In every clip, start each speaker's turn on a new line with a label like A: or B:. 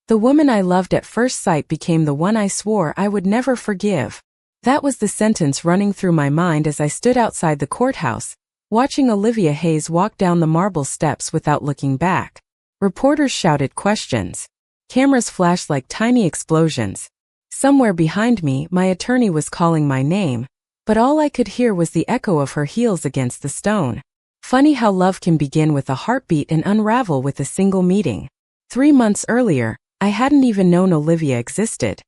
A: The woman I loved at first sight became the one I swore I would never forgive. That was the sentence running through my mind as I stood outside the courthouse, watching Olivia Hayes walk down the marble steps without looking back. Reporters shouted questions. Cameras flashed like tiny explosions. Somewhere behind me, my attorney was calling my name, but all I could hear was the echo of her heels against the stone. Funny how love can begin with a heartbeat and unravel with a single meeting. 3 months earlier, I hadn't even known Olivia existed.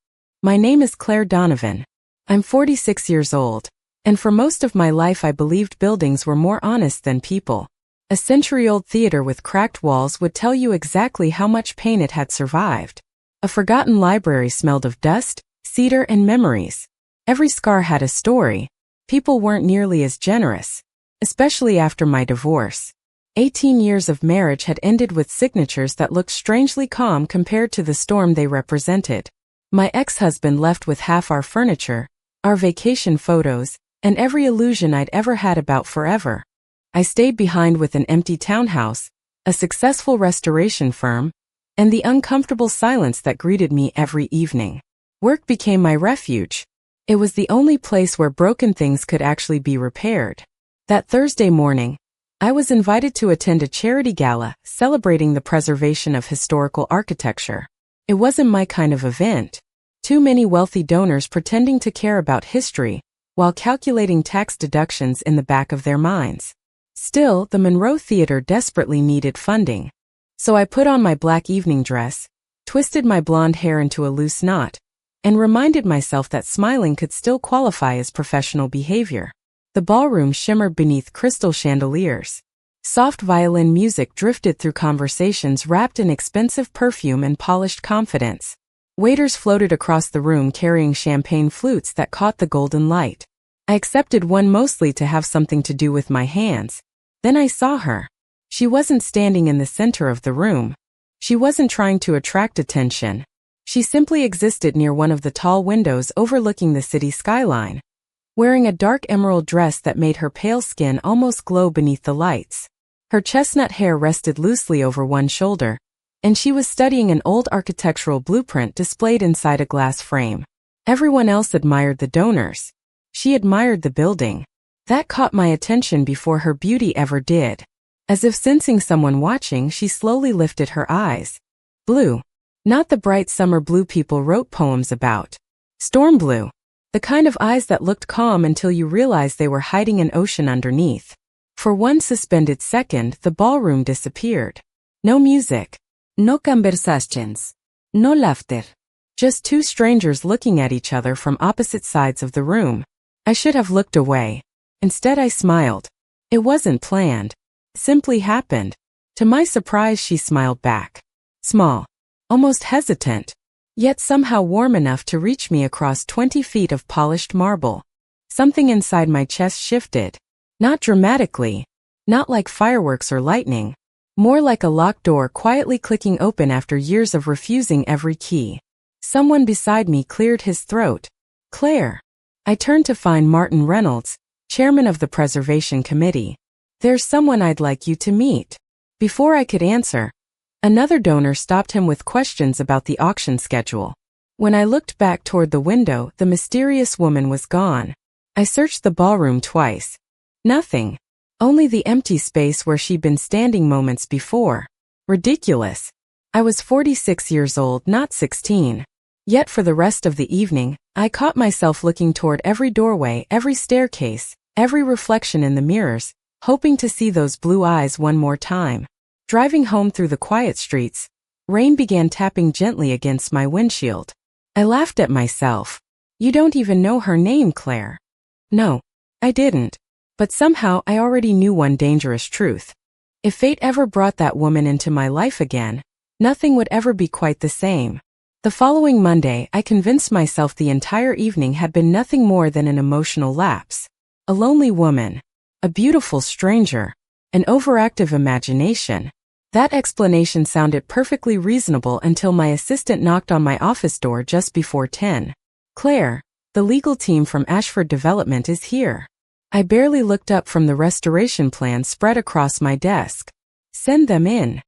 A: My name is Claire Donovan. I'm 46 years old, and for most of my life I believed buildings were more honest than people. A century-old theater with cracked walls would tell you exactly how much pain it had survived. A forgotten library smelled of dust, cedar, and memories. Every scar had a story. People weren't nearly as generous, especially after my divorce. 18 years of marriage had ended with signatures that looked strangely calm compared to the storm they represented. My ex-husband left with half our furniture, our vacation photos, and every illusion I'd ever had about forever. I stayed behind with an empty townhouse, a successful restoration firm, and the uncomfortable silence that greeted me every evening. Work became my refuge. It was the only place where broken things could actually be repaired. That Thursday morning, I was invited to attend a charity gala celebrating the preservation of historical architecture. It wasn't my kind of event. Too many wealthy donors pretending to care about history while calculating tax deductions in the back of their minds. Still, the Monroe Theater desperately needed funding. So I put on my black evening dress, twisted my blonde hair into a loose knot, and reminded myself that smiling could still qualify as professional behavior. The ballroom shimmered beneath crystal chandeliers. Soft violin music drifted through conversations wrapped in expensive perfume and polished confidence. Waiters floated across the room carrying champagne flutes that caught the golden light. I accepted one mostly to have something to do with my hands. Then I saw her. She wasn't standing in the center of the room. She wasn't trying to attract attention. She simply existed near one of the tall windows overlooking the city skyline, wearing a dark emerald dress that made her pale skin almost glow beneath the lights. Her chestnut hair rested loosely over one shoulder, and she was studying an old architectural blueprint displayed inside a glass frame. Everyone else admired the donors. She admired the building. That caught my attention before her beauty ever did. As if sensing someone watching, she slowly lifted her eyes. Blue. Not the bright summer blue people wrote poems about. Storm blue. The kind of eyes that looked calm until you realized they were hiding an ocean underneath. For one suspended second, the ballroom disappeared. No music. No conversations. No laughter. Just two strangers looking at each other from opposite sides of the room. I should have looked away. Instead, I smiled. It wasn't planned. It simply happened. To my surprise, she smiled back. Small. Almost hesitant. Yet somehow warm enough to reach me across 20 feet of polished marble. Something inside my chest shifted. Not dramatically. Not like fireworks or lightning. More like a locked door quietly clicking open after years of refusing every key. Someone beside me cleared his throat. Claire. I turned to find Martin Reynolds, chairman of the Preservation Committee. There's someone I'd like you to meet. Before I could answer, another donor stopped him with questions about the auction schedule. When I looked back toward the window, the mysterious woman was gone. I searched the ballroom twice. Nothing. Only the empty space where she'd been standing moments before. Ridiculous. I was 46 years old, not 16. Yet for the rest of the evening, I caught myself looking toward every doorway, every staircase, every reflection in the mirrors, hoping to see those blue eyes one more time. Driving home through the quiet streets, rain began tapping gently against my windshield. I laughed at myself. You don't even know her name, Claire. No, I didn't. But somehow I already knew one dangerous truth. If fate ever brought that woman into my life again, nothing would ever be quite the same. The following Monday, I convinced myself the entire evening had been nothing more than an emotional lapse. A lonely woman. A beautiful stranger. An overactive imagination. That explanation sounded perfectly reasonable until my assistant knocked on my office door just before 10. Claire, the legal team from Ashford Development is here. I barely looked up from the restoration plan spread across my desk. Send them in.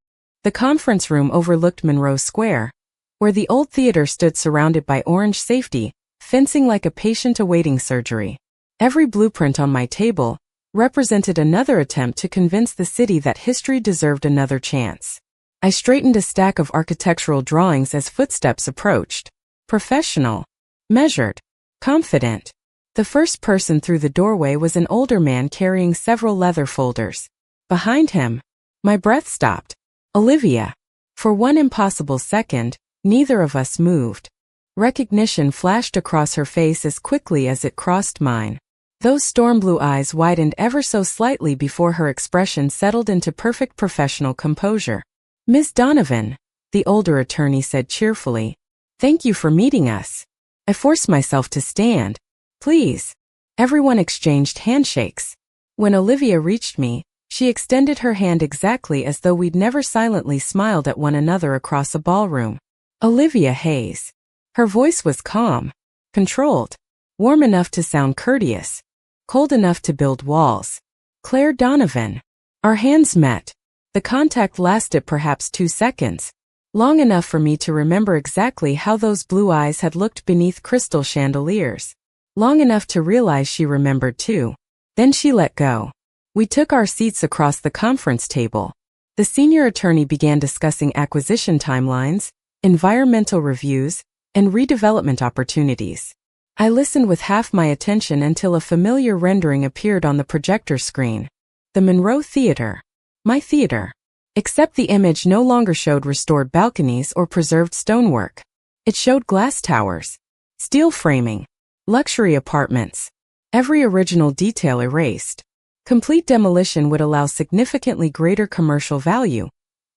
A: The conference room overlooked Monroe Square, where the old theater stood surrounded by orange safety, fencing like a patient awaiting surgery. Every blueprint on my table represented another attempt to convince the city that history deserved another chance. I straightened a stack of architectural drawings as footsteps approached. Professional, measured, confident. The first person through the doorway was an older man carrying several leather folders. Behind him, my breath stopped. Olivia. For one impossible second, neither of us moved. Recognition flashed across her face as quickly as it crossed mine. Those storm blue eyes widened ever so slightly before her expression settled into perfect professional composure. "Miss Donovan," the older attorney said cheerfully, "thank you for meeting us." I forced myself to stand. "Please." Everyone exchanged handshakes. When Olivia reached me, she extended her hand exactly as though we'd never silently smiled at one another across a ballroom. Olivia Hayes. Her voice was calm, controlled, warm enough to sound courteous, cold enough to build walls. Claire Donovan. Our hands met. The contact lasted perhaps 2 seconds, long enough for me to remember exactly how those blue eyes had looked beneath crystal chandeliers. Long enough to realize she remembered too. Then she let go. We took our seats across the conference table. The senior attorney began discussing acquisition timelines, environmental reviews, and redevelopment opportunities. I listened with half my attention until a familiar rendering appeared on the projector screen. The Monroe Theater. My theater. Except the image no longer showed restored balconies or preserved stonework. It showed glass towers, steel framing, luxury apartments. Every original detail erased. Complete demolition would allow significantly greater commercial value,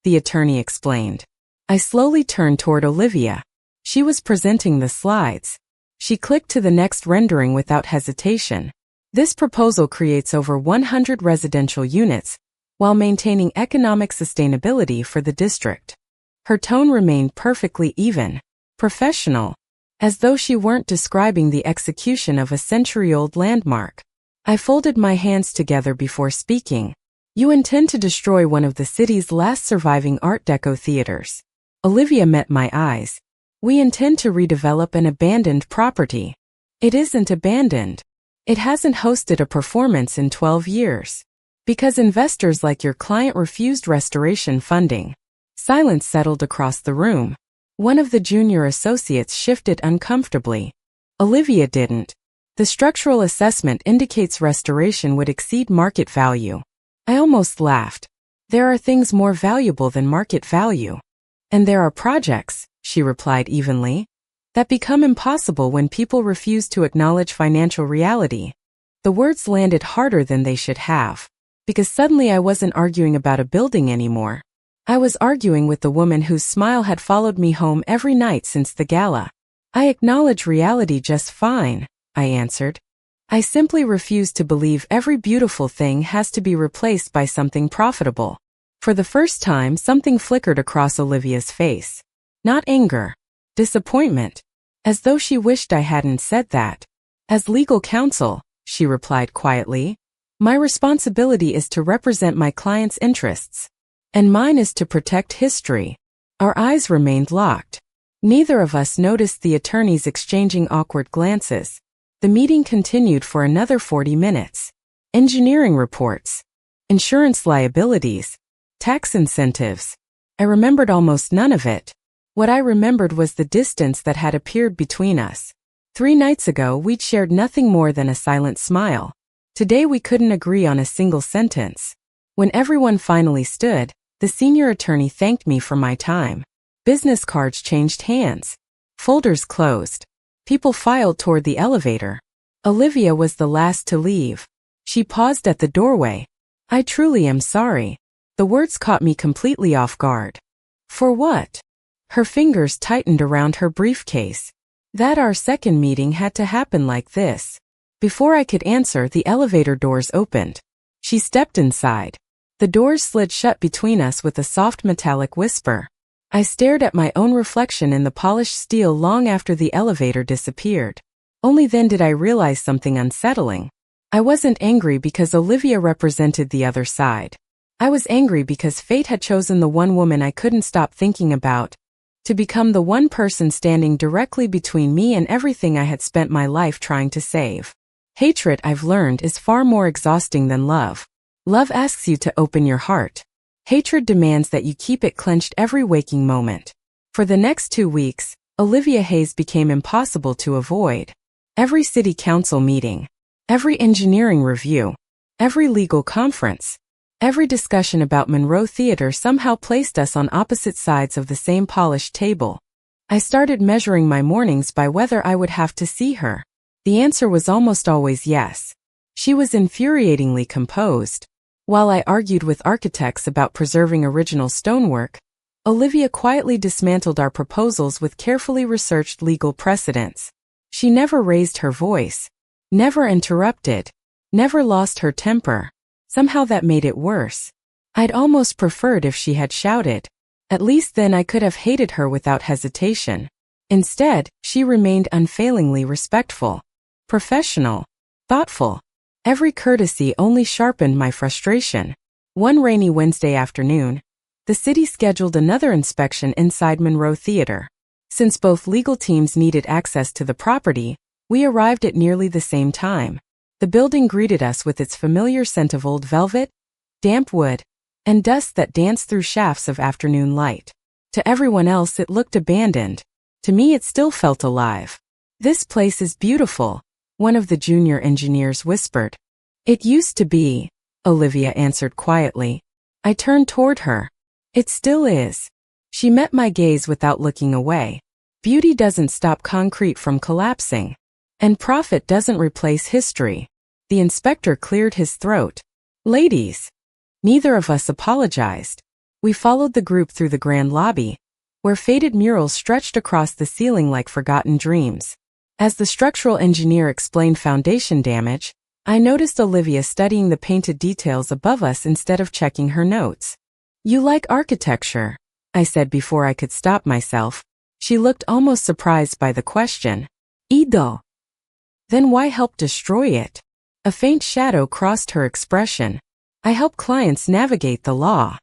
A: the attorney explained. I slowly turned toward Olivia. She was presenting the slides. She clicked to the next rendering without hesitation. This proposal creates over 100 residential units, while maintaining economic sustainability for the district. Her tone remained perfectly even, professional, as though she weren't describing the execution of a century-old landmark. I folded my hands together before speaking. "You intend to destroy one of the city's last surviving Art Deco theaters." Olivia met my eyes. "We intend to redevelop an abandoned property." "It isn't abandoned. It hasn't hosted a performance in 12 years. Because investors like your client refused restoration funding." Silence settled across the room. One of the junior associates shifted uncomfortably. Olivia didn't. "The structural assessment indicates restoration would exceed market value." I almost laughed. "There are things more valuable than market value. And there are projects," she replied evenly, "that become impossible when people refuse to acknowledge financial reality." The words landed harder than they should have. Because suddenly I wasn't arguing about a building anymore. I was arguing with the woman whose smile had followed me home every night since the gala. "I acknowledge reality just fine," I answered. "I simply refuse to believe every beautiful thing has to be replaced by something profitable." For the first time, something flickered across Olivia's face. Not anger. Disappointment. As though she wished I hadn't said that. "As legal counsel," she replied quietly, "my responsibility is to represent my client's interests. And mine is to protect history." Our eyes remained locked. Neither of us noticed the attorneys exchanging awkward glances. The meeting continued for another 40 minutes. Engineering reports. Insurance liabilities. Tax incentives. I remembered almost none of it. What I remembered was the distance that had appeared between us. 3 nights ago we'd shared nothing more than a silent smile. Today we couldn't agree on a single sentence. When everyone finally stood, the senior attorney thanked me for my time. Business cards changed hands. Folders closed. People filed toward the elevator. Olivia was the last to leave. She paused at the doorway. "I truly am sorry." The words caught me completely off guard. "For what?" Her fingers tightened around her briefcase. "That our second meeting had to happen like this." Before I could answer, the elevator doors opened. She stepped inside. The doors slid shut between us with a soft metallic whisper. I stared at my own reflection in the polished steel long after the elevator disappeared. Only then did I realize something unsettling. I wasn't angry because Olivia represented the other side. I was angry because fate had chosen the one woman I couldn't stop thinking about. To become the one person standing directly between me and everything I had spent my life trying to save. Hatred, I've learned, is far more exhausting than love. Love asks you to open your heart. Hatred demands that you keep it clenched every waking moment. For the next 2 weeks, Olivia Hayes became impossible to avoid. Every city council meeting, every engineering review, every legal conference, every discussion about Monroe Theater somehow placed us on opposite sides of the same polished table. I started measuring my mornings by whether I would have to see her. The answer was almost always yes. She was infuriatingly composed. While I argued with architects about preserving original stonework, Olivia quietly dismantled our proposals with carefully researched legal precedents. She never raised her voice, never interrupted, never lost her temper. Somehow that made it worse. I'd almost preferred if she had shouted. At least then I could have hated her without hesitation. Instead, she remained unfailingly respectful, professional, thoughtful. Every courtesy only sharpened my frustration. One rainy Wednesday afternoon, the city scheduled another inspection inside Monroe Theater. Since both legal teams needed access to the property, we arrived at nearly the same time. The building greeted us with its familiar scent of old velvet, damp wood, and dust that danced through shafts of afternoon light. To everyone else it looked abandoned. To me it still felt alive. "This place is beautiful," one of the junior engineers whispered. "It used to be," Olivia answered quietly. I turned toward her. "It still is." She met my gaze without looking away. Beauty doesn't stop concrete from collapsing. And profit doesn't replace history. The inspector cleared his throat. "Ladies." Neither of us apologized. We followed the group through the grand lobby, where faded murals stretched across the ceiling like forgotten dreams. As the structural engineer explained foundation damage, I noticed Olivia studying the painted details above us instead of checking her notes. "You like architecture," I said before I could stop myself. She looked almost surprised by the question. "Ido." "Then why help destroy it?" A faint shadow crossed her expression. "I help clients navigate the law."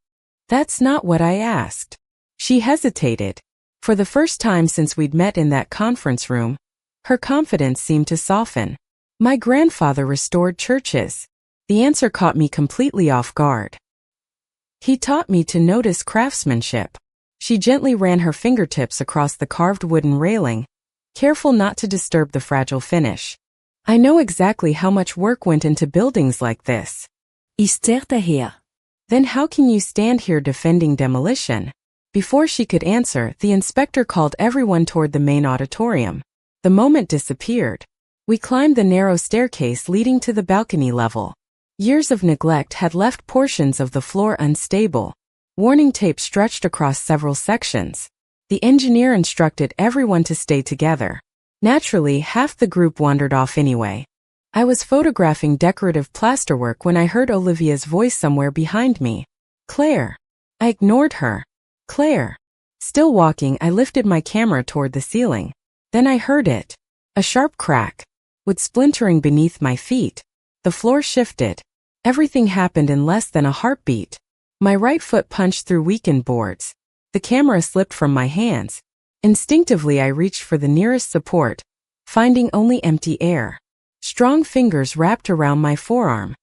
A: "That's not what I asked." She hesitated. For the first time since we'd met in that conference room, her confidence seemed to soften. "My grandfather restored churches." The answer caught me completely off guard. "He taught me to notice craftsmanship." She gently ran her fingertips across the carved wooden railing, careful not to disturb the fragile finish. "I know exactly how much work went into buildings like this." "Then how can you stand here defending demolition?" Before she could answer, the inspector called everyone toward the main auditorium. The moment disappeared. We climbed the narrow staircase leading to the balcony level. Years of neglect had left portions of the floor unstable. Warning tape stretched across several sections. The engineer instructed everyone to stay together. Naturally, half the group wandered off anyway. I was photographing decorative plasterwork when I heard Olivia's voice somewhere behind me. "Claire." I ignored her. "Claire." Still walking, I lifted my camera toward the ceiling. Then I heard it. A sharp crack. Wood splintering beneath my feet. The floor shifted. Everything happened in less than a heartbeat. My right foot punched through weakened boards. The camera slipped from my hands. Instinctively I reached for the nearest support, finding only empty air. Strong fingers wrapped around my forearm.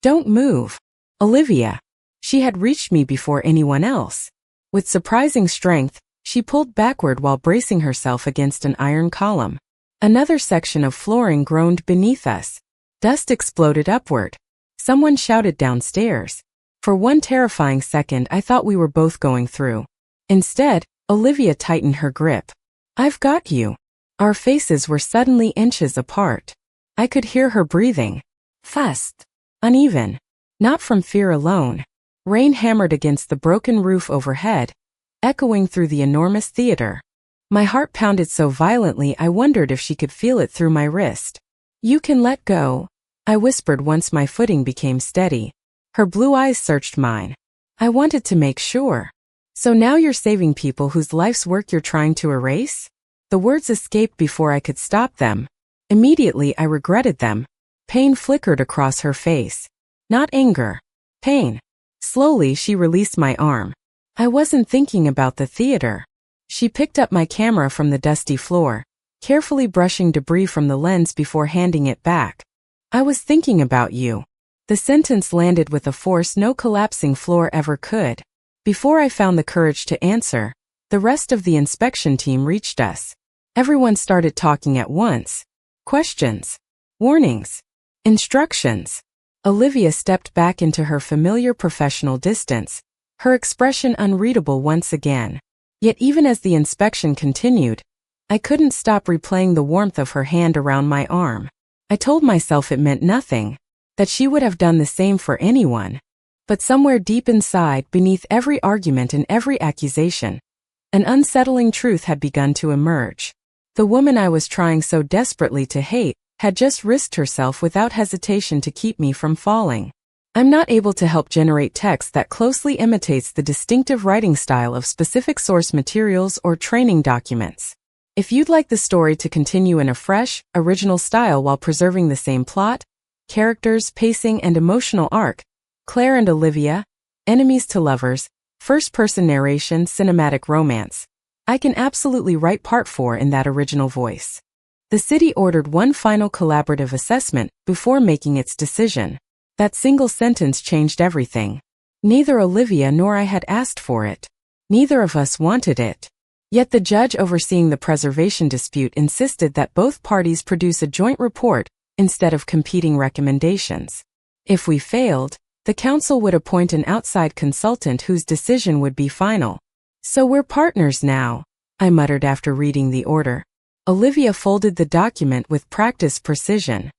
A: "Don't move." "Olivia." She had reached me before anyone else. With surprising strength, she pulled backward while bracing herself against an iron column. Another section of flooring groaned beneath us. Dust exploded upward. Someone shouted downstairs. For one terrifying second I thought we were both going through. Instead, Olivia tightened her grip. "I've got you." Our faces were suddenly inches apart. I could hear her breathing. Fast. Uneven. Not from fear alone. Rain hammered against the broken roof overhead, echoing through the enormous theater. My heart pounded so violently I wondered if she could feel it through my wrist. "You can let go," I whispered once my footing became steady. Her blue eyes searched mine. I wanted to make sure. "So now you're saving people whose life's work you're trying to erase?" The words escaped before I could stop them. Immediately I regretted them. Pain flickered across her face. Not anger. Pain. Slowly she released my arm. "I wasn't thinking about the theater." She picked up my camera from the dusty floor, carefully brushing debris from the lens before handing it back. I was thinking about you. The sentence landed with a force no collapsing floor ever could. Before I found the courage to answer, the rest of the inspection team reached us. Everyone started talking at once. Questions. Warnings. Instructions. Olivia stepped back into her familiar professional distance, her expression unreadable once again. Yet even as the inspection continued, I couldn't stop replaying the warmth of her hand around my arm. I told myself it meant nothing, that she would have done the same for anyone. But somewhere deep inside, beneath every argument and every accusation, an unsettling truth had begun to emerge. The woman I was trying so desperately to hate had just risked herself without hesitation to keep me from falling. I'm not able to help generate text that closely imitates the distinctive writing style of specific source materials or training documents. If you'd like the story to continue in a fresh, original style while preserving the same plot, characters, pacing, and emotional arc, Claire and Olivia, Enemies to Lovers, first-person narration, cinematic romance, I can absolutely write part 4 in that original voice. The city ordered one final collaborative assessment before making its decision. That single sentence changed everything. Neither Olivia nor I had asked for it. Neither of us wanted it. Yet the judge overseeing the preservation dispute insisted that both parties produce a joint report instead of competing recommendations. If we failed, the council would appoint an outside consultant whose decision would be final. So we're partners now, I muttered after reading the order. Olivia folded the document with practiced precision.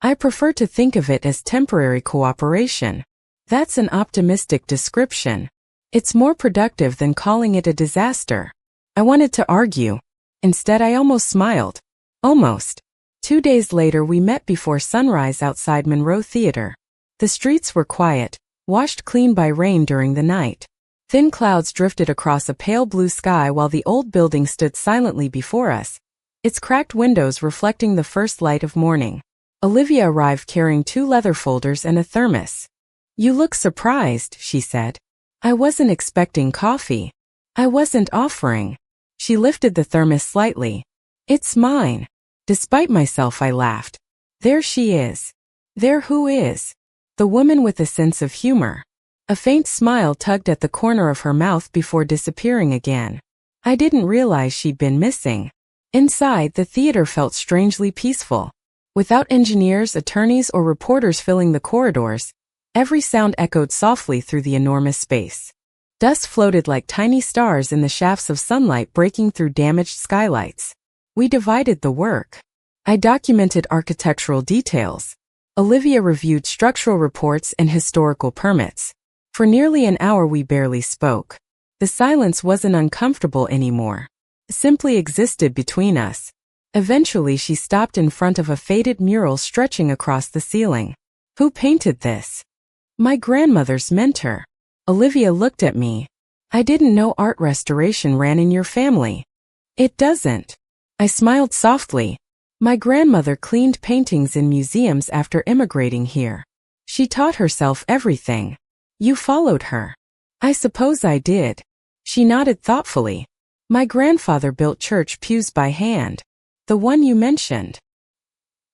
A: I prefer to think of it as temporary cooperation. That's an optimistic description. It's more productive than calling it a disaster. I wanted to argue. Instead, I almost smiled. Almost. 2 days later, we met before sunrise outside Monroe Theater. The streets were quiet, washed clean by rain during the night. Thin clouds drifted across a pale blue sky while the old building stood silently before us, its cracked windows reflecting the first light of morning. Olivia arrived carrying 2 leather folders and a thermos. "You look surprised," she said. "I wasn't expecting coffee. I wasn't offering." She lifted the thermos slightly. "It's mine." Despite myself, I laughed. There she is. There who is? The woman with a sense of humor. A faint smile tugged at the corner of her mouth before disappearing again. I didn't realize she'd been missing. Inside, the theater felt strangely peaceful. Without engineers, attorneys, or reporters filling the corridors, every sound echoed softly through the enormous space. Dust floated like tiny stars in the shafts of sunlight breaking through damaged skylights. We divided the work. I documented architectural details. Olivia reviewed structural reports and historical permits. For nearly an hour we barely spoke. The silence wasn't uncomfortable anymore. It simply existed between us. Eventually she stopped in front of a faded mural stretching across the ceiling. "Who painted this?" "My grandmother's mentor." Olivia looked at me. "I didn't know art restoration ran in your family." "It doesn't." I smiled softly. "My grandmother cleaned paintings in museums after immigrating here. She taught herself everything." "You followed her." "I suppose I did." She nodded thoughtfully. "My grandfather built church pews by hand. The one you mentioned.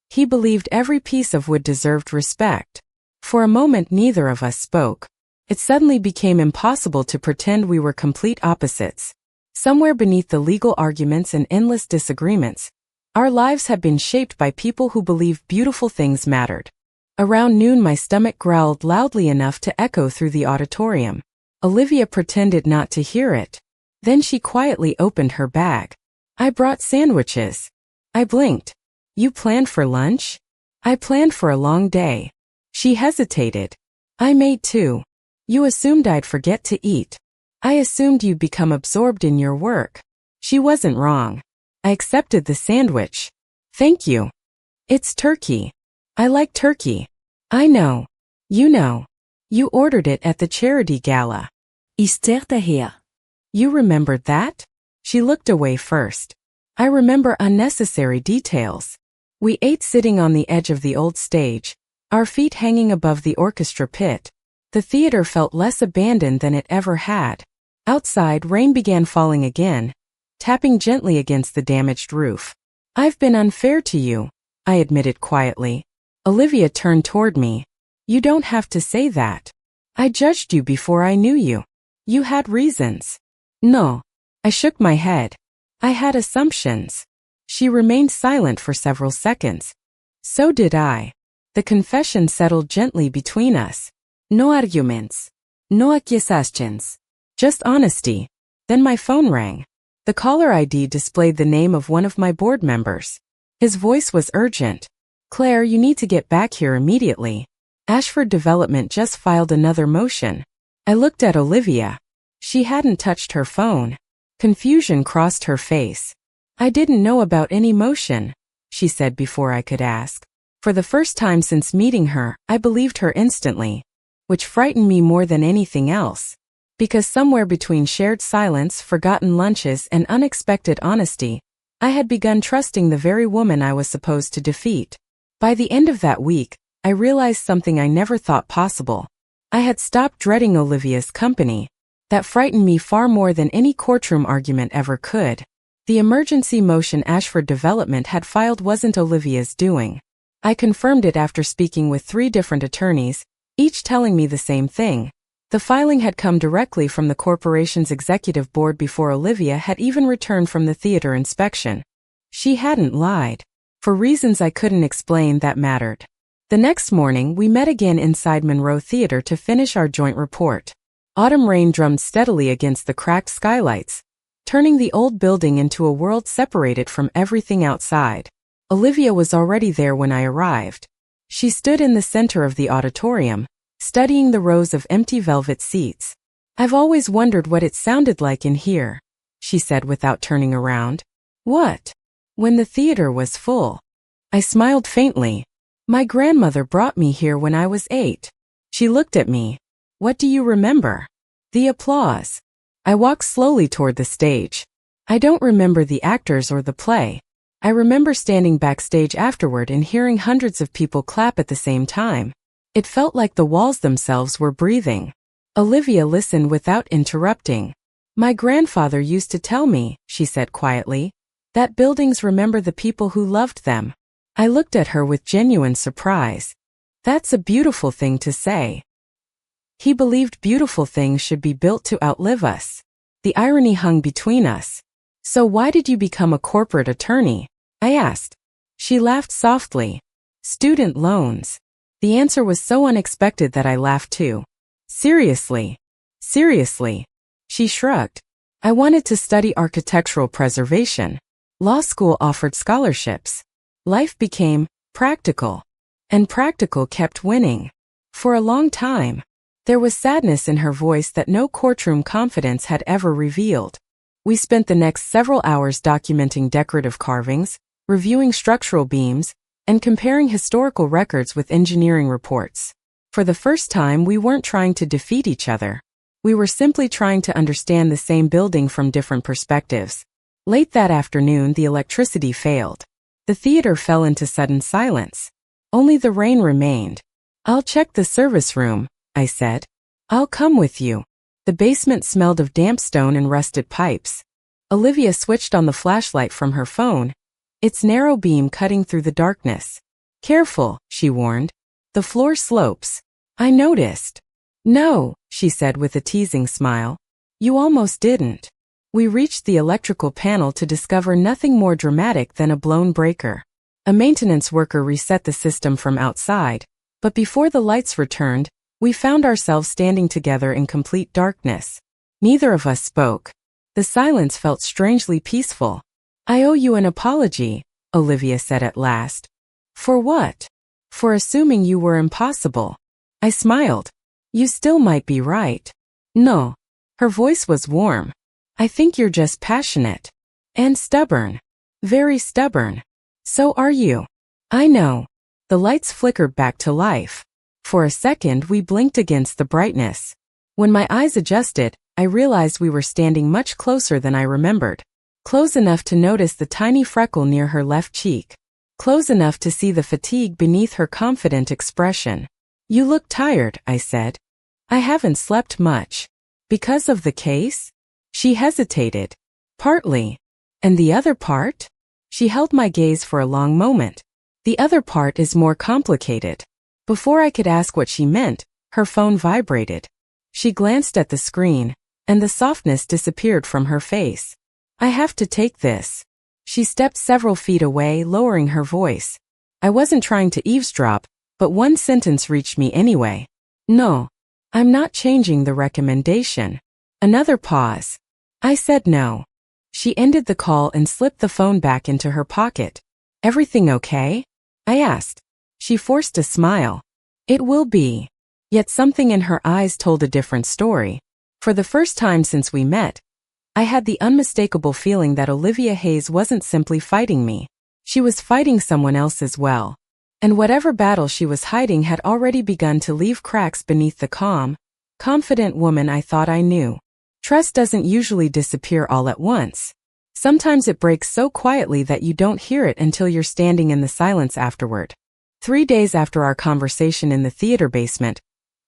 A: He believed every piece of wood deserved respect." For a moment neither of us spoke. It suddenly became impossible to pretend we were complete opposites. Somewhere beneath the legal arguments and endless disagreements, our lives had been shaped by people who believed beautiful things mattered. Around noon my stomach growled loudly enough to echo through the auditorium. Olivia pretended not to hear it. Then she quietly opened her bag. "I brought sandwiches." I blinked. "You planned for lunch?" "I planned for a long day." She hesitated. "I made 2. You assumed I'd forget to eat. I assumed you'd become absorbed in your work." She wasn't wrong. I accepted the sandwich. "Thank you." "It's turkey." "I like turkey." "I know. You know. You ordered it at the charity gala."
B: Is der daher?
A: "You remembered that?" She looked away first. "I remember unnecessary details. We ate sitting on the edge of the old stage, our feet hanging above the orchestra pit. The theater felt less abandoned than it ever had. Outside, rain began falling again, tapping gently against the damaged roof. "I've been unfair to you," I admitted quietly. Olivia turned toward me. "You don't have to say that. I judged you before I knew you. You had reasons." "No." I shook my head. "I had assumptions." She remained silent for several seconds. So did I. The confession settled gently between us. No arguments. No accusations. Just honesty. Then my phone rang. The caller ID displayed the name of one of my board members. His voice was urgent. "Claire, you need to get back here immediately. Ashford Development just filed another motion." I looked at Olivia. She hadn't touched her phone. Confusion crossed her face. "I didn't know about any motion," she said before I could ask. For the first time since meeting her, I believed her instantly, which frightened me more than anything else. Because somewhere between shared silence, forgotten lunches, and unexpected honesty, I had begun trusting the very woman I was supposed to defeat. By the end of that week, I realized something I never thought possible. I had stopped dreading Olivia's company. That frightened me far more than any courtroom argument ever could. The emergency motion Ashford Development had filed wasn't Olivia's doing. I confirmed it after speaking with 3 different attorneys, each telling me the same thing. The filing had come directly from the corporation's executive board before Olivia had even returned from the theater inspection. She hadn't lied. For reasons I couldn't explain, that mattered. The next morning, we met again inside Monroe Theater to finish our joint report. Autumn rain drummed steadily against the cracked skylights, turning the old building into a world separated from everything outside. Olivia was already there when I arrived. She stood in the center of the auditorium, studying the rows of empty velvet seats. "I've always wondered what it sounded like in here," she said without turning around. "What?" "When the theater was full." I smiled faintly. "My grandmother brought me here when I was 8. She looked at me. "What do you remember?" "The applause." I walked slowly toward the stage. I don't remember the actors or the play. I remember standing backstage afterward and hearing hundreds of people clap at the same time. It felt like the walls themselves were breathing. Olivia listened without interrupting. "My grandfather used to tell me," she said quietly, "that buildings remember the people who loved them." I looked at her with genuine surprise. "That's a beautiful thing to say." He believed beautiful things should be built to outlive us. The irony hung between us. "So why did you become a corporate attorney?" I asked. She laughed softly. "Student loans." The answer was so unexpected that I laughed too. "Seriously?" "Seriously." She shrugged. "I wanted to study architectural preservation. Law school offered scholarships. Life became practical. And practical kept winning. For a long time." There was sadness in her voice that no courtroom confidence had ever revealed. We spent the next several hours documenting decorative carvings, reviewing structural beams, and comparing historical records with engineering reports. For the first time, we weren't trying to defeat each other. We were simply trying to understand the same building from different perspectives. Late that afternoon, the electricity failed. The theater fell into sudden silence. Only the rain remained. "I'll check the service room," I said. "I'll come with you." The basement smelled of damp stone and rusted pipes. Olivia switched on the flashlight from her phone, its narrow beam cutting through the darkness. "Careful," she warned. "The floor slopes." I noticed. "No," she said with a teasing smile. "You almost didn't." We reached the electrical panel to discover nothing more dramatic than a blown breaker. A maintenance worker reset the system from outside, but before the lights returned, we found ourselves standing together in complete darkness. Neither of us spoke. The silence felt strangely peaceful. "I owe you an apology," Olivia said at last. "For what?" "For assuming you were impossible." I smiled. "You still might be right." "No." Her voice was warm. "I think you're just passionate. And stubborn. Very stubborn. So are you." "I know." The lights flickered back to life. For a second, we blinked against the brightness. When my eyes adjusted, I realized we were standing much closer than I remembered. Close enough to notice the tiny freckle near her left cheek. Close enough to see the fatigue beneath her confident expression. "You look tired," I said. "I haven't slept much." "Because of the case?" She hesitated. "Partly. And the other part? She held my gaze for a long moment. The other part is more complicated. Before I could ask what she meant, her phone vibrated. She glanced at the screen, and the softness disappeared from her face. I have to take this. She stepped several feet away, lowering her voice. I wasn't trying to eavesdrop, but one sentence reached me anyway. No. I'm not changing the recommendation. Another pause. I said no. She ended the call and slipped the phone back into her pocket. Everything okay? I asked. She forced a smile. It will be. Yet something in her eyes told a different story. For the first time since we met, I had the unmistakable feeling that Olivia Hayes wasn't simply fighting me. She was fighting someone else as well. And whatever battle she was hiding had already begun to leave cracks beneath the calm, confident woman I thought I knew. Trust doesn't usually disappear all at once. Sometimes it breaks so quietly that you don't hear it until you're standing in the silence afterward. 3 days after our conversation in the theater basement,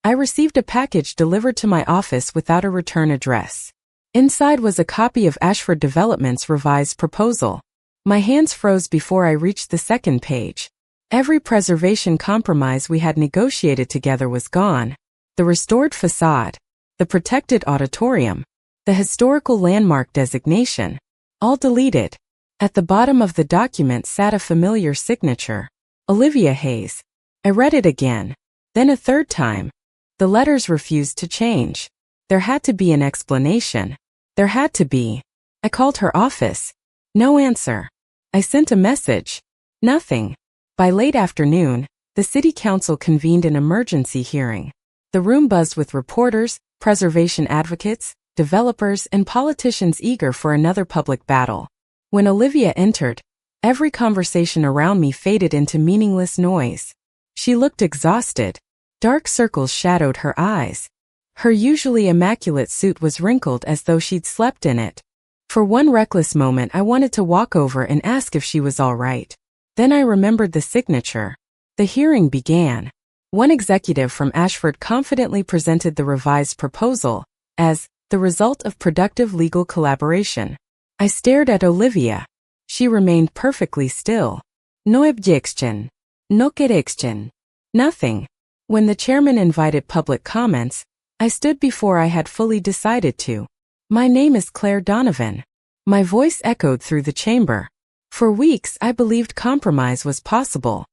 A: I received a package delivered to my office without a return address. Inside was a copy of Ashford Development's revised proposal. My hands froze before I reached the second page. Every preservation compromise we had negotiated together was gone. The restored facade, the protected auditorium, the historical landmark designation, all deleted. At the bottom of the document sat a familiar signature. Olivia Hayes. I read it again, then a third time. The letters refused to change. There had to be an explanation. There had to be. I called her office. No answer. I sent a message. Nothing. By late afternoon, the city council convened an emergency hearing. The room buzzed with reporters, preservation advocates, developers, and politicians eager for another public battle. When Olivia entered, every conversation around me faded into meaningless noise. She looked exhausted. Dark circles shadowed her eyes. Her usually immaculate suit was wrinkled as though she'd slept in it. For one reckless moment I wanted to walk over and ask if she was all right. Then I remembered the signature. The hearing began. One executive from Ashford confidently presented the revised proposal as the result of productive legal collaboration. I stared at Olivia. She remained perfectly still. No objection. No correction. Nothing. When the chairman invited public comments, I stood before I had fully decided to. My name is Claire Donovan. My voice echoed through the chamber. For weeks I believed compromise was possible.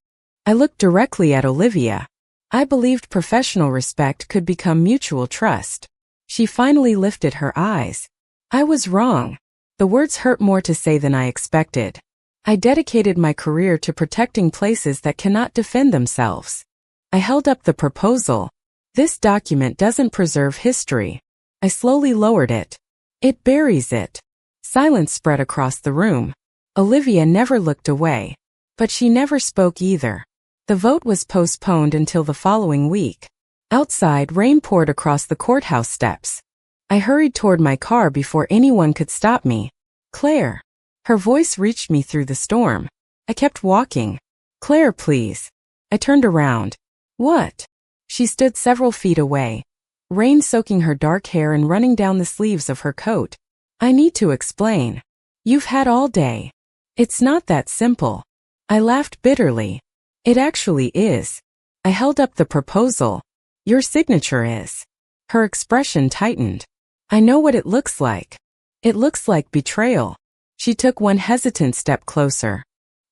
A: I looked directly at Olivia. I believed professional respect could become mutual trust. She finally lifted her eyes. I was wrong. The words hurt more to say than I expected. I dedicated my career to protecting places that cannot defend themselves. I held up the proposal. This document doesn't preserve history. I slowly lowered it. It buries it. Silence spread across the room. Olivia never looked away. But she never spoke either. The vote was postponed until the following week. Outside, rain poured across the courthouse steps. I hurried toward my car before anyone could stop me. Claire. Her voice reached me through the storm. I kept walking. Claire, please. I turned around. What? She stood several feet away, rain soaking her dark hair and running down the sleeves of her coat. I need to explain. You've had all day. It's not that simple. I laughed bitterly. It actually is. I held up the proposal. Your signature is. Her expression tightened. I know what it looks like. It looks like betrayal. She took one hesitant step closer.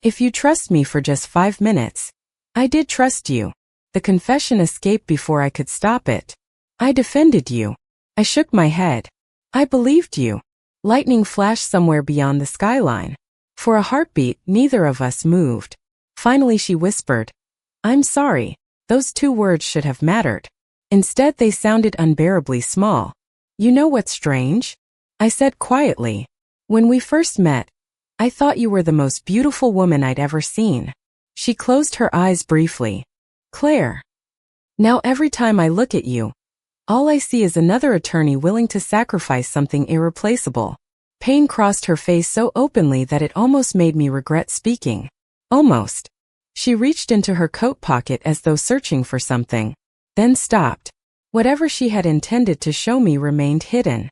A: If you trust me for just 5 minutes. I did trust you. The confession escaped before I could stop it. I defended you. I shook my head. I believed you. Lightning flashed somewhere beyond the skyline. For a heartbeat, neither of us moved. Finally she whispered, I'm sorry. Those 2 words should have mattered. Instead they sounded unbearably small. You know what's strange? I said quietly. When we first met, I thought you were the most beautiful woman I'd ever seen. She closed her eyes briefly. Claire. Now every time I look at you, all I see is another attorney willing to sacrifice something irreplaceable. Pain crossed her face so openly that it almost made me regret speaking. Almost. She reached into her coat pocket as though searching for something, then stopped. Whatever she had intended to show me remained hidden.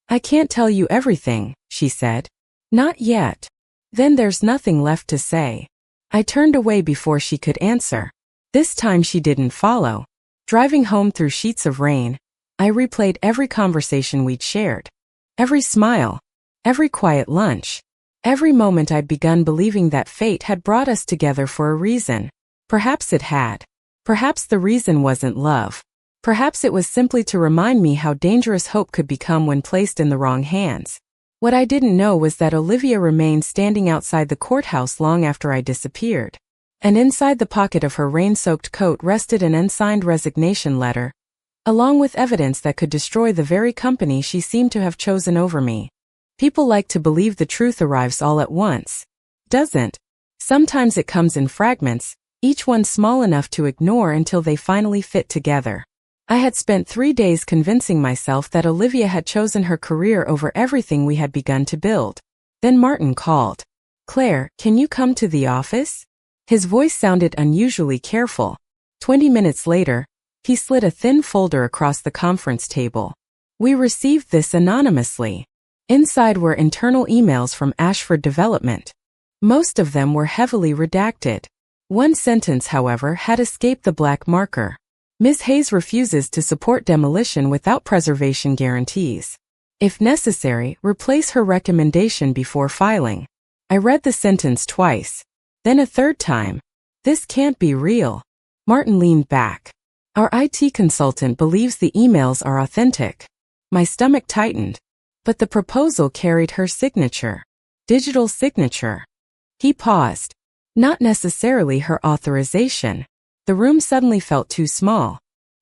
A: I can't tell you everything, she said. Not yet. Then there's nothing left to say. I turned away before she could answer. This time she didn't follow. Driving home through sheets of rain, I replayed every conversation we'd shared. Every smile. Every quiet lunch. Every moment I'd begun believing that fate had brought us together for a reason. Perhaps it had. Perhaps the reason wasn't love. Perhaps it was simply to remind me how dangerous hope could become when placed in the wrong hands. What I didn't know was that Olivia remained standing outside the courthouse long after I disappeared. And inside the pocket of her rain-soaked coat rested an unsigned resignation letter, along with evidence that could destroy the very company she seemed to have chosen over me. People like to believe the truth arrives all at once. Doesn't. Sometimes it comes in fragments, each one small enough to ignore until they finally fit together. I had spent 3 days convincing myself that Olivia had chosen her career over everything we had begun to build. Then Martin called. "Claire, can you come to the office?" His voice sounded unusually careful. 20 minutes later, he slid a thin folder across the conference table. "We received this anonymously." Inside were internal emails from Ashford Development. Most of them were heavily redacted. One sentence, however, had escaped the black marker. "Ms. Hayes refuses to support demolition without preservation guarantees. If necessary, replace her recommendation before filing." I read the sentence twice. Then a third time. "This can't be real." Martin leaned back. "Our IT consultant believes the emails are authentic." My stomach tightened. But the proposal carried her signature. Digital signature. He paused. Not necessarily her authorization. The room suddenly felt too small.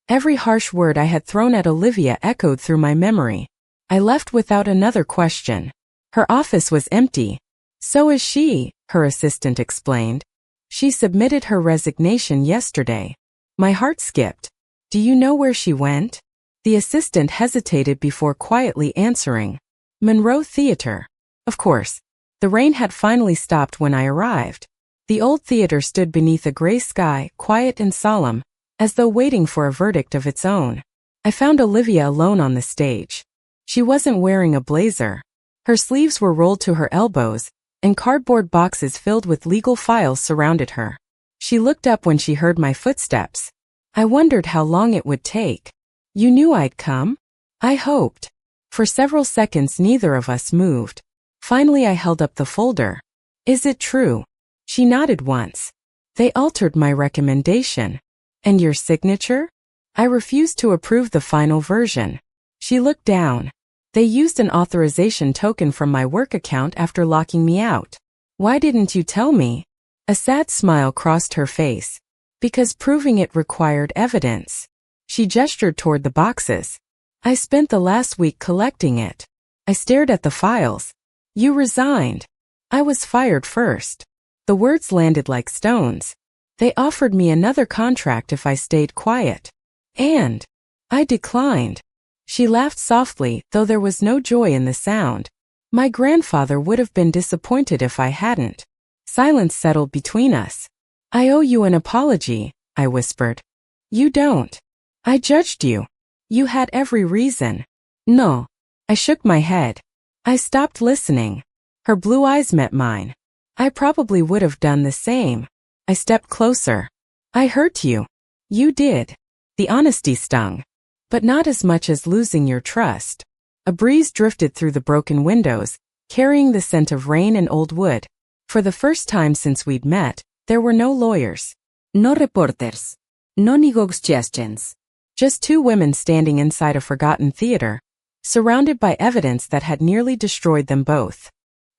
A: Every harsh word I had thrown at Olivia echoed through my memory. I left without another question. Her office was empty. "So is she," her assistant explained. "She submitted her resignation yesterday." My heart skipped. "Do you know where she went?" The assistant hesitated before quietly answering. "Monroe Theater." Of course. The rain had finally stopped when I arrived. The old theater stood beneath a gray sky, quiet and solemn, as though waiting for a verdict of its own. I found Olivia alone on the stage. She wasn't wearing a blazer. Her sleeves were rolled to her elbows, and cardboard boxes filled with legal files surrounded her. She looked up when she heard my footsteps. I wondered how long it would take. "You knew I'd come?" I hoped. For several seconds neither of us moved. Finally I held up the folder. "Is it true?" She nodded once. "They altered my recommendation." "And your signature?" "I refused to approve the final version." She looked down. "They used an authorization token from my work account after locking me out." "Why didn't you tell me?" A sad smile crossed her face. "Because proving it required evidence." She gestured toward the boxes. "I spent the last week collecting it." I stared at the files. "You resigned." "I was fired first." The words landed like stones. "They offered me another contract if I stayed quiet. And I declined." She laughed softly, though there was no joy in the sound. "My grandfather would have been disappointed if I hadn't." Silence settled between us. "I owe you an apology," I whispered. "You don't. I judged you. You had every reason." "No." I shook my head. I stopped listening. Her blue eyes met mine. "I probably would have done the same." I stepped closer. "I hurt you." "You did." The honesty stung. But not as much as losing your trust. A breeze drifted through the broken windows, carrying the scent of rain and old wood. For the first time since we'd met, there were no lawyers.
B: No reporters. No negotiations.
A: Just two women standing inside a forgotten theater, surrounded by evidence that had nearly destroyed them both.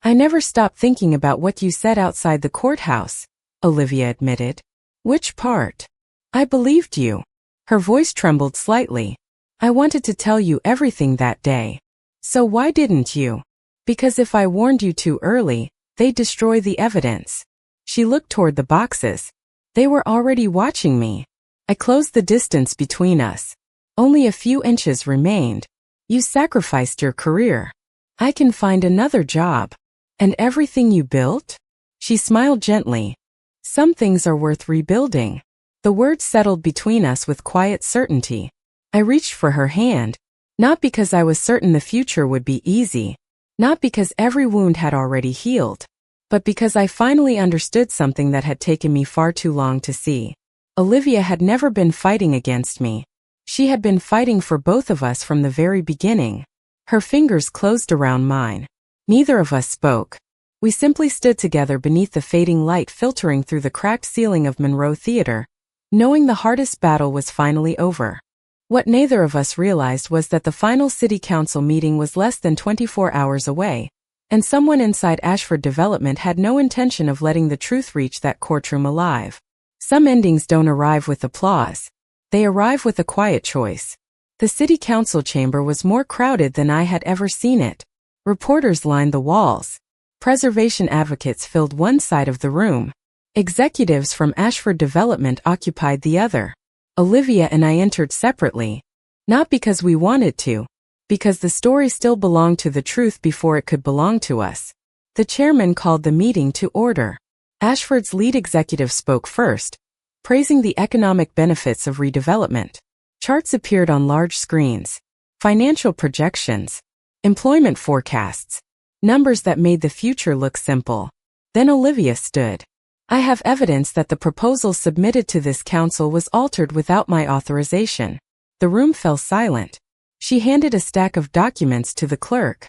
A: "I never stopped thinking about what you said outside the courthouse," Olivia admitted. "Which part?" "I believed you." Her voice trembled slightly. "I wanted to tell you everything that day." "So why didn't you?" "Because if I warned you too early, they'd destroy the evidence." She looked toward the boxes. They were already watching me. I closed the distance between us. Only a few inches remained. "You sacrificed your career. I can find another job." "And everything you built?" She smiled gently. "Some things are worth rebuilding." The words settled between us with quiet certainty. I reached for her hand, not because I was certain the future would be easy, Not because every wound had already healed, but because I finally understood something that had taken me far too long to see. Olivia had never been fighting against me. She had been fighting for both of us from the very beginning. Her fingers closed around mine. Neither of us spoke. We simply stood together beneath the fading light filtering through the cracked ceiling of Monroe Theater, knowing the hardest battle was finally over. What neither of us realized was that the final city council meeting was less than 24 hours away, and someone inside Ashford Development had no intention of letting the truth reach that courtroom alive. Some endings don't arrive with applause. They arrive with a quiet choice. The city council chamber was more crowded than I had ever seen it. Reporters lined the walls. Preservation advocates filled one side of the room. Executives from Ashford Development occupied the other. Olivia and I entered separately. Not because we wanted to, because the story still belonged to the truth before it could belong to us. The chairman called the meeting to order. Ashford's lead executive spoke first, praising the economic benefits of redevelopment. Charts appeared on large screens. Financial projections. Employment forecasts. Numbers that made the future look simple. Then Olivia stood. I have evidence that the proposal submitted to this council was altered without my authorization. The room fell silent. She handed a stack of documents to the clerk.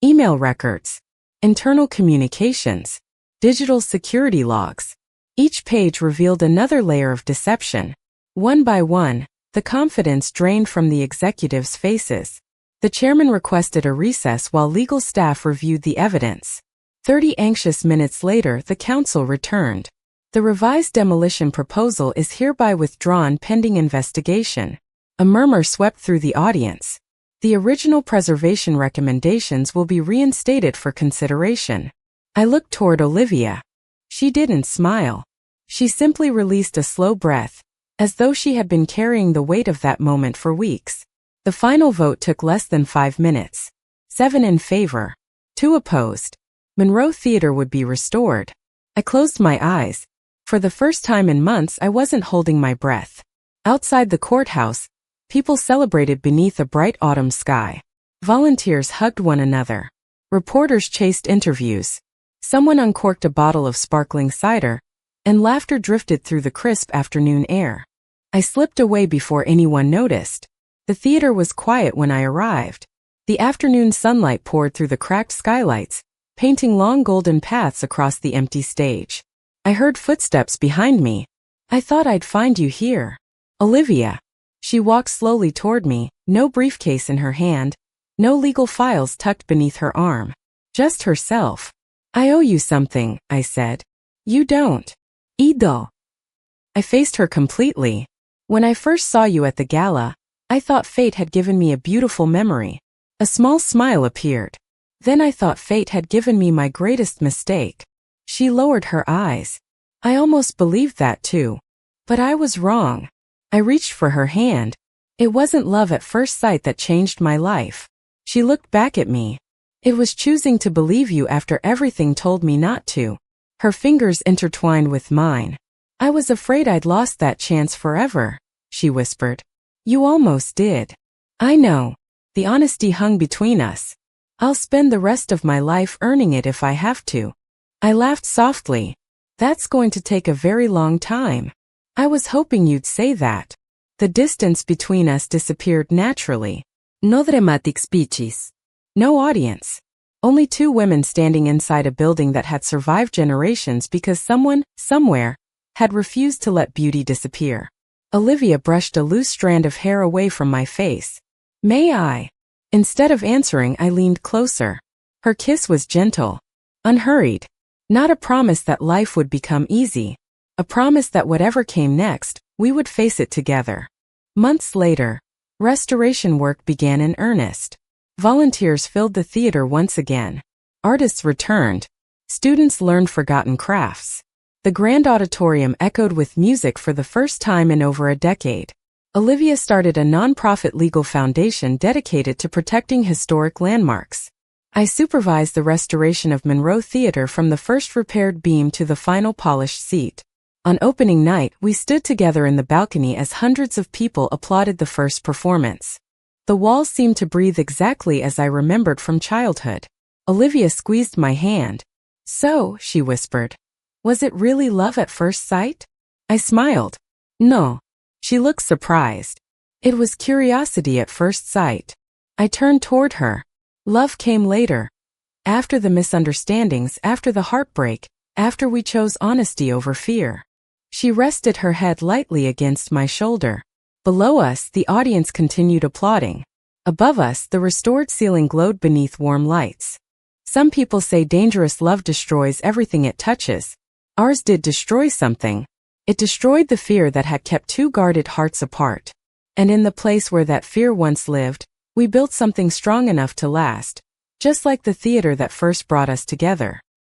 A: Email records. Internal communications. Digital security logs. Each page revealed another layer of deception. One by one, the confidence drained from the executives' faces. The chairman requested a recess while legal staff reviewed the evidence. 30 anxious minutes later, the council returned. The revised demolition proposal is hereby withdrawn pending investigation. A murmur swept through the audience. The original preservation recommendations will be reinstated for consideration. I looked toward Olivia. She didn't smile. She simply released a slow breath, as though she had been carrying the weight of that moment for weeks. The final vote took less than 5 minutes. 7 in favor. 2 opposed. Monroe Theater would be restored. I closed my eyes. For the first time in months, I wasn't holding my breath. Outside the courthouse, people celebrated beneath a bright autumn sky. Volunteers hugged one another. Reporters chased interviews. Someone uncorked a bottle of sparkling cider, and laughter drifted through the crisp afternoon air. I slipped away before anyone noticed. The theater was quiet when I arrived. The afternoon sunlight poured through the cracked skylights, painting long golden paths across the empty stage. I heard footsteps behind me. I thought I'd find you here. Olivia. She walked slowly toward me, no briefcase in her hand, no legal files tucked beneath her arm. Just herself. I owe you something, I said. You don't. Ido. I faced her completely. When I first saw you at the gala, I thought fate had given me a beautiful memory. A small smile appeared. Then I thought fate had given me my greatest mistake. She lowered her eyes. I almost believed that too. But I was wrong. I reached for her hand. It wasn't love at first sight that changed my life. She looked back at me. It was choosing to believe you after everything told me not to. Her fingers intertwined with mine. I was afraid I'd lost that chance forever, she whispered. You almost did. I know. The honesty hung between us. I'll spend the rest of my life earning it if I have to. I laughed softly. That's going to take a very long time. I was hoping you'd say that. The distance between us disappeared naturally.
B: No dramatic speeches.
A: No audience. Only 2 women standing inside a building that had survived generations because someone, somewhere, had refused to let beauty disappear. Olivia brushed a loose strand of hair away from my face. May I? Instead of answering, I leaned closer. Her kiss was gentle, unhurried. Not a promise that life would become easy. A promise that whatever came next, we would face it together. Months later, restoration work began in earnest. Volunteers filled the theater once again. Artists returned. Students learned forgotten crafts. The grand auditorium echoed with music for the first time in over a decade. Olivia started a non-profit legal foundation dedicated to protecting historic landmarks. I supervised the restoration of Monroe Theater from the first repaired beam to the final polished seat. On opening night, we stood together in the balcony as hundreds of people applauded the first performance. The walls seemed to breathe exactly as I remembered from childhood. Olivia squeezed my hand. So, she whispered. Was it really love at first sight? I smiled. No. She looked surprised. It was curiosity at first sight. I turned toward her. Love came later. After the misunderstandings, after the heartbreak, after we chose honesty over fear. She rested her head lightly against my shoulder. Below us, the audience continued applauding. Above us, the restored ceiling glowed beneath warm lights. Some people say dangerous love destroys everything it touches. Ours did destroy something. It destroyed the fear that had kept two guarded hearts apart. And in the place where that fear once lived, we built something strong enough to last, just like the theater that first brought us together.